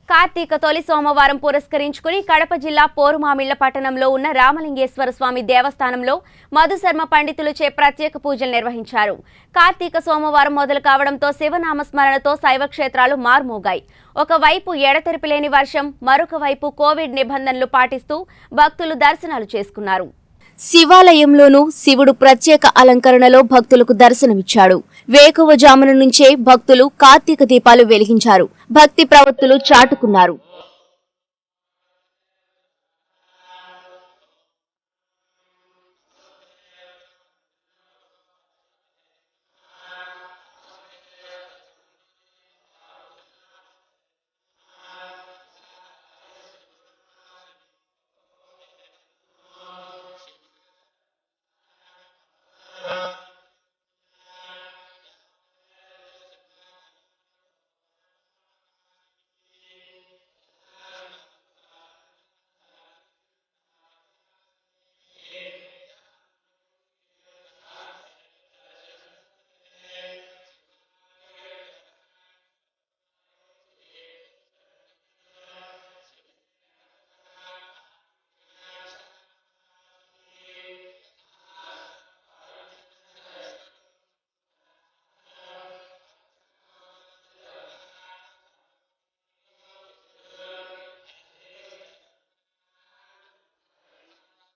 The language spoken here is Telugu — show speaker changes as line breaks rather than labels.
కార్తీక తొలి సోమవారం పురస్కరించుకుని కడప జిల్లా పోరుమామిళ్ల పట్టణంలో ఉన్న రామలింగేశ్వర స్వామి దేవస్థానంలో మధుశర్మ పండితులచే ప్రత్యేక పూజలు నిర్వహించారు. కార్తీక సోమవారం మొదలు కావడంతో శివనామ స్మరణతో శైవ క్షేత్రాలు మార్మోగాయి. ఒకవైపు ఎడతెరిపిలేని వర్షం, మరొక వైపు కోవిడ్ నిబంధనలు పాటిస్తూ భక్తులు దర్శనాలు చేసుకున్నారు. శివాలయంలోనూ శివుడు ప్రత్యేక అలంకరణలో భక్తులకు దర్శనమిచ్చాడు. వేకువజామున నుంచే భక్తులు కార్తీక దీపాలు వెలిగించారు. భక్తి ప్రవృత్తులు చాటుకున్నారు.